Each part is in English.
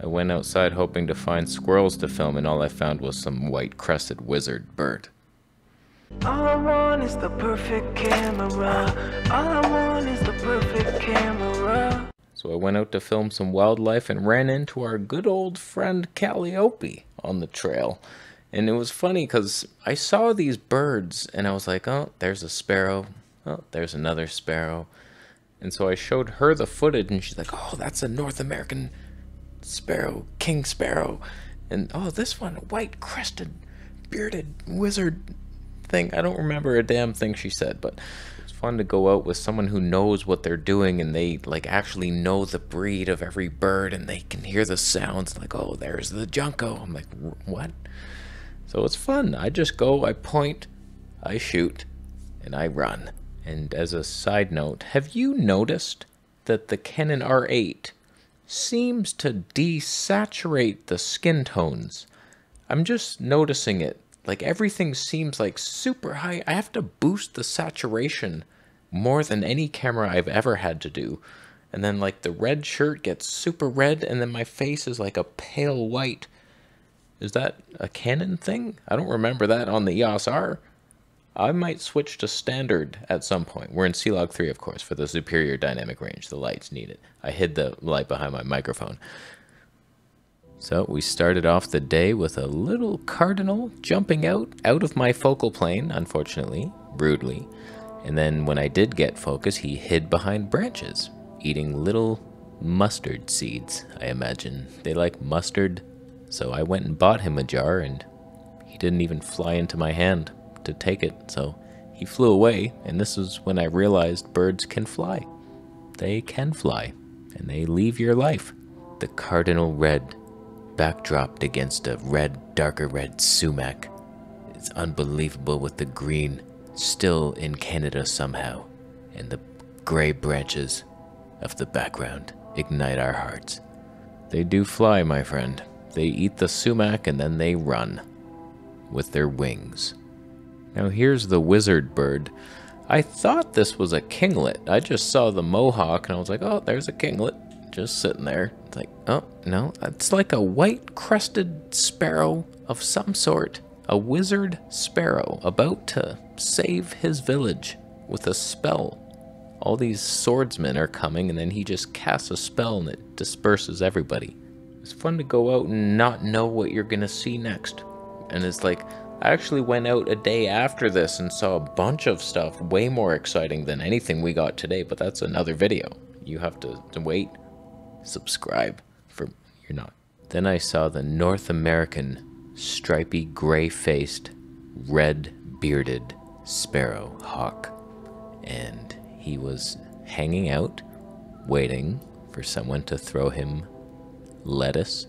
I went outside hoping to find squirrels to film, and all I found was some white-crested wizard bird. All I want is the perfect camera. All I want is the perfect camera. So I went out to film some wildlife and ran into our good old friend Calliope on the trail. And it was funny because I saw these birds and I was like, oh, there's a sparrow. Oh, there's another sparrow. And so I showed her the footage and she's like, oh, that's a North American sparrow, king sparrow. And oh, this one, white crested, bearded wizard thing. I don't remember a damn thing she said, but it's fun to go out with someone who knows what they're doing and they like actually know the breed of every bird and they can hear the sounds like, oh, there's the junco. I'm like, what? So it's fun. I just go, I point, I shoot, and I run. And as a side note, have you noticed that the Canon R8 seems to desaturate the skin tones? I'm just noticing it. Like everything seems like super high. I have to boost the saturation more than any camera I've ever had to do. And then like the red shirt gets super red and then my face is like a pale white. Is that a Canon thing? I don't remember that on the EOS R. I might switch to standard at some point. We're in C-Log 3, of course, for the superior dynamic range. The lights need it. I hid the light behind my microphone. So we started off the day with a little cardinal jumping out of my focal plane, unfortunately, rudely. And then when I did get focus, he hid behind branches, eating little mustard seeds, I imagine. They like mustard. So I went and bought him a jar, and he didn't even fly into my hand to take it. So he flew away, and this is when I realized birds can fly. They can fly, and they leave your life. The cardinal red backdropped against a red, darker red sumac. It's unbelievable with the green still in Canada somehow, and the gray branches of the background ignite our hearts. They do fly, my friend. They eat the sumac and then they run with their wings. Now here's the wizard bird. I thought this was a kinglet. I just saw the mohawk and I was like, oh, there's a kinglet just sitting there. It's like, oh, no, it's like a white crested sparrow of some sort. A wizard sparrow about to save his village with a spell. All these swordsmen are coming and then he just casts a spell and it disperses everybody. It's fun to go out and not know what you're gonna see next. And it's like, I actually went out a day after this and saw a bunch of stuff way more exciting than anything we got today, but that's another video. You have to wait, subscribe for, you're not. Then I saw the North American stripy gray-faced, red-bearded sparrow hawk. And he was hanging out, waiting for someone to throw him lettuce,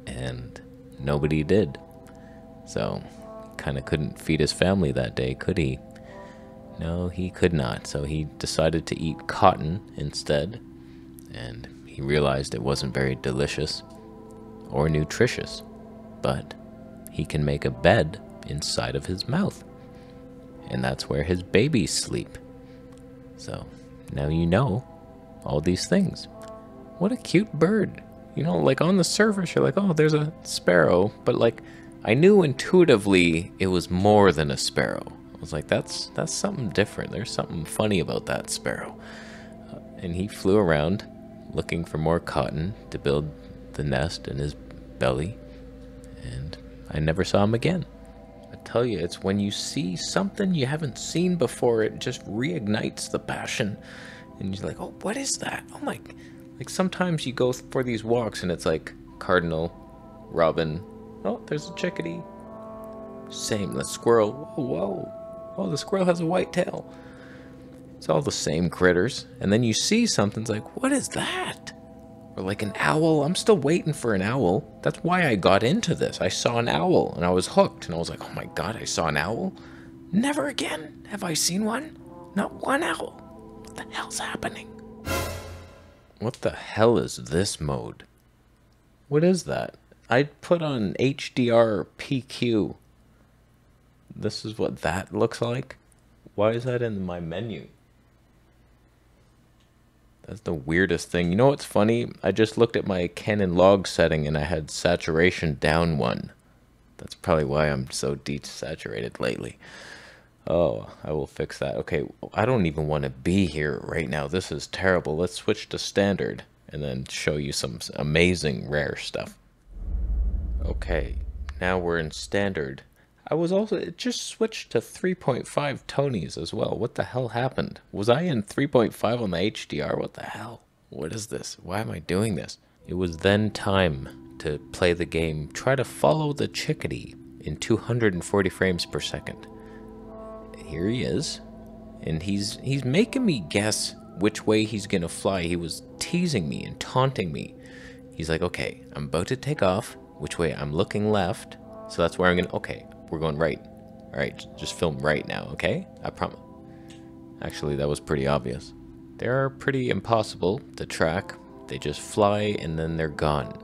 and nobody did. So, kind of couldn't feed his family that day, could he? No, he could not. So he decided to eat cotton instead, and he realized it wasn't very delicious or nutritious, but he can make a bed inside of his mouth, and that's where his babies sleep. So, now you know all these things. What a cute bird. You know, like on the surface, you're like, oh, there's a sparrow. But like, I knew intuitively it was more than a sparrow. I was like, that's something different. There's something funny about that sparrow. And he flew around looking for more cotton to build the nest in his belly. And I never saw him again. I tell you, it's when you see something you haven't seen before, it just reignites the passion. And you're like, oh, what is that? Oh my... Like sometimes you go for these walks and it's like cardinal, robin, oh, there's a chickadee. Same, the squirrel, whoa, whoa. Oh, the squirrel has a white tail. It's all the same critters. And then you see something, it's like, what is that? Or like an owl. I'm still waiting for an owl. That's why I got into this. I saw an owl and I was hooked. And I was like, oh my God, I saw an owl? Never again have I seen one. Not one owl. What the hell's happening? What the hell is this mode? What is that? I put on HDR PQ. This is what that looks like? Why is that in my menu? That's the weirdest thing. You know what's funny? I just looked at my Canon log setting and I had saturation down 1. That's probably why I'm so desaturated lately. Oh, I will fix that. Okay, I don't even want to be here right now. This is terrible. Let's switch to standard and then show you some amazing rare stuff. Okay, now we're in standard. It just switched to 3.5 Tonys as well. What the hell happened? Was I in 3.5 on the HDR? What the hell? What is this? Why am I doing this? It was then time to play the game. Try to follow the chickadee in 240 frames per second. Here he is. And he's making me guess which way he's gonna fly. He was teasing me and taunting me. He's like, okay, I'm about to take off. Which way? I'm looking left. So that's where I'm gonna, okay, we're going right. All right, just film right now, okay? I promise. Actually, that was pretty obvious. They're pretty impossible to track. They just fly and then they're gone.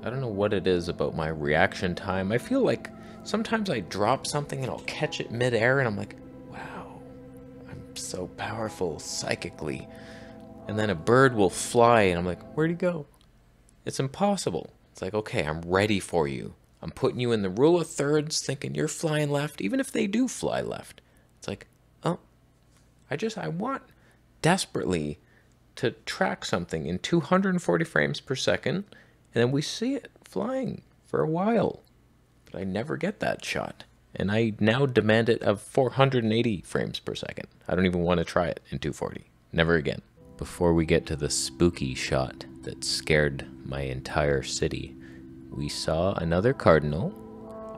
I don't know what it is about my reaction time. I feel like sometimes I drop something and I'll catch it midair and I'm like, wow, I'm so powerful psychically. And then a bird will fly and I'm like, where'd he go? It's impossible. It's like, okay, I'm ready for you. I'm putting you in the rule of thirds, thinking you're flying left, even if they do fly left. It's like, oh, I want desperately to track something in 240 frames per second, and then we see it flying for a while. But I never get that shot. And I now demand it of 480 frames per second. I don't even want to try it in 240. Never again. Before we get to the spooky shot that scared my entire city, we saw another cardinal.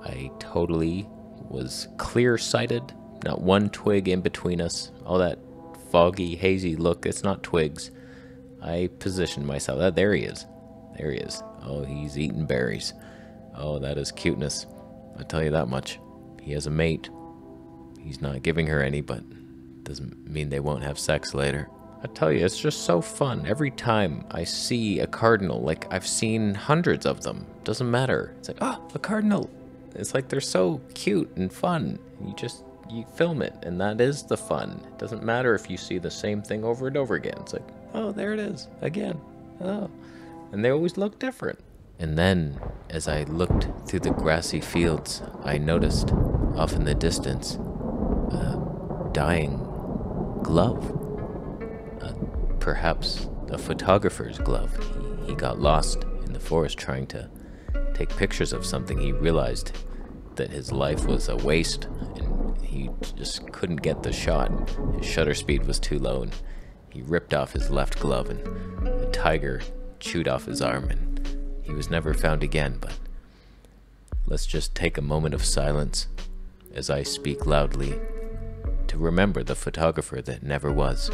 I totally was clear-sighted, not one twig in between us. All that foggy, hazy look, it's not twigs. I positioned myself. There he is. There he is. Oh, he's eating berries. Oh, that is cuteness. I'll tell you that much. He has a mate. He's not giving her any, but doesn't mean they won't have sex later. I tell you, it's just so fun. Every time I see a cardinal, like I've seen hundreds of them, doesn't matter. It's like, oh, a cardinal. It's like they're so cute and fun. You film it, and that is the fun. It doesn't matter if you see the same thing over and over again. It's like, oh, there it is, again. Oh. And they always look different. And then, as I looked through the grassy fields, I noticed, off in the distance, a dying glove. Perhaps a photographer's glove. He got lost in the forest trying to take pictures of something. He realized that his life was a waste and he just couldn't get the shot. His shutter speed was too low and he ripped off his left glove and a tiger chewed off his arm and he was never found again. But let's just take a moment of silence as I speak loudly to remember the photographer that never was.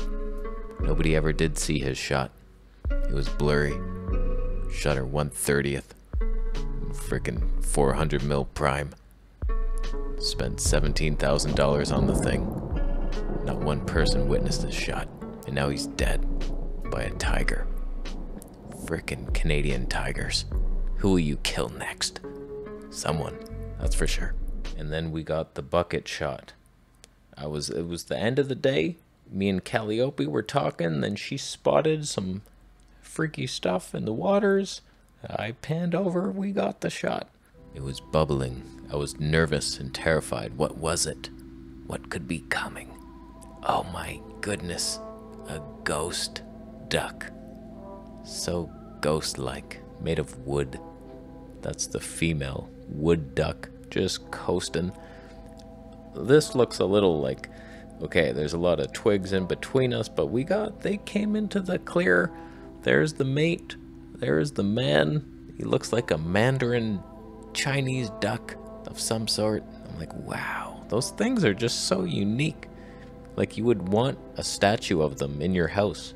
Nobody ever did see his shot. It was blurry. Shutter 1/30th. Frickin' 400mm prime. Spent $17,000 on the thing. Not one person witnessed his shot. And now he's dead. By a tiger. Frickin' Canadian tigers. Who will you kill next? Someone. That's for sure. And then we got the bucket shot. It was the end of the day. Me and Calliope were talking, then she spotted some freaky stuff in the waters. I panned over, we got the shot. It was bubbling. I was nervous and terrified. What was it? What could be coming? Oh my goodness. A ghost duck. So ghost-like, made of wood. That's the female wood duck, just coasting. This looks a little like, okay, there's a lot of twigs in between us, but they came into the clear. There's the mate. There's the man. He looks like a Mandarin Chinese duck of some sort. I'm like, wow, those things are just so unique. Like you would want a statue of them in your house.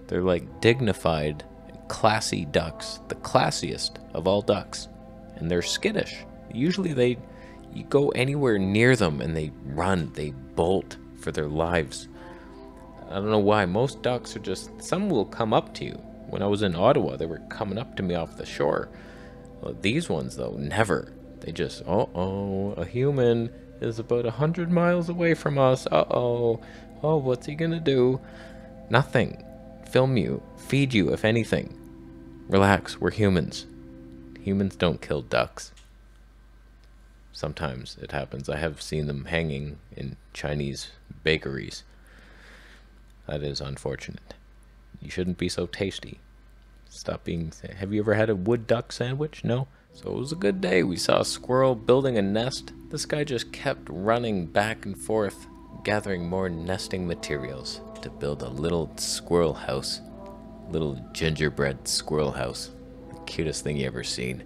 They're like dignified, classy ducks, the classiest of all ducks. And they're skittish. Usually you go anywhere near them and they run, they bolt for their lives. I don't know why. Most ducks are just, some will come up to you. When I was in Ottawa, they were coming up to me off the shore. Well, these ones, though, never. They just, uh-oh, a human is about 100 miles away from us. Uh-oh. Oh, what's he gonna do? Nothing. film you, feed you, if anything. Relax, we're humans. Humans don't kill ducks. Sometimes it happens. I have seen them hanging in Chinese bakeries. That is unfortunate. You shouldn't be so tasty. Stop being... Have you ever had a wood duck sandwich? No? So it was a good day. We saw a squirrel building a nest. This guy just kept running back and forth, gathering more nesting materials to build a little squirrel house. Little gingerbread squirrel house. The cutest thing you ever seen.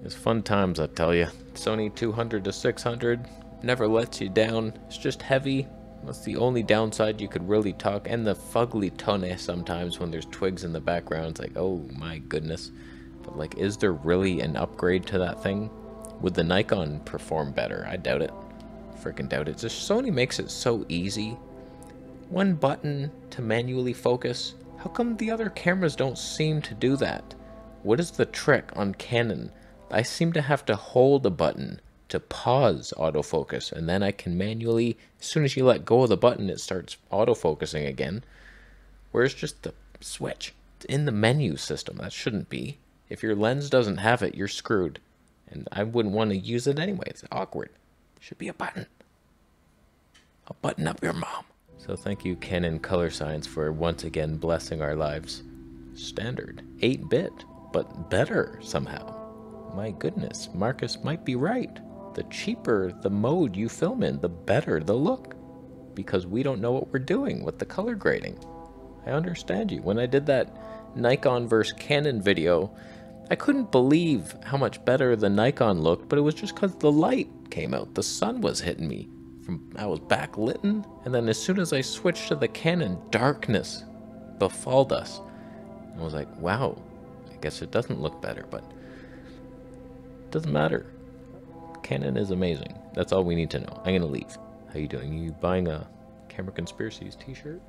It's fun times, I tell you. Sony 200 to 600 never lets you down. It's just heavy. That's the only downside. You could really talk. And the fugly tone sometimes when there's twigs in the background. It's like, oh my goodness. But like, is there really an upgrade to that thing? Would the Nikon perform better? I doubt it. Freaking doubt it. Just Sony makes it so easy. One button to manually focus. How come the other cameras don't seem to do that? What is the trick on Canon? I seem to have to hold a button to pause autofocus, and then I can manually, as soon as you let go of the button, it starts autofocusing again. Where's just the switch? It's in the menu system. That shouldn't be. If your lens doesn't have it, you're screwed. And I wouldn't want to use it anyway. It's awkward. Should be a button. I'll button up your mom. So thank you, Canon Color Science, for once again blessing our lives. Standard. 8-bit, but better somehow. My goodness, Marcus might be right. The cheaper the mode you film in, the better the look. Because we don't know what we're doing with the color grading. I understand you. When I did that Nikon versus Canon video, I couldn't believe how much better the Nikon looked, but it was just because the light came out. The sun was hitting me. I was backlit, and then as soon as I switched to the Canon, darkness befalled us. I was like, wow, I guess it doesn't look better, but it doesn't matter. Canon is amazing. That's all we need to know. I'm gonna leave. How you doing? You buying a Camera Conspiracies t-shirt?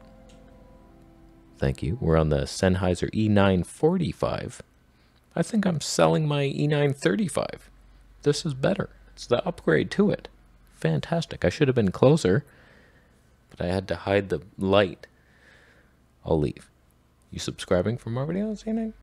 Thank you. We're on the Sennheiser E945. I think I'm selling my E935. This is better. It's the upgrade to it. Fantastic. I should have been closer, but I had to hide the light. I'll leave. You subscribing for more videos, anything?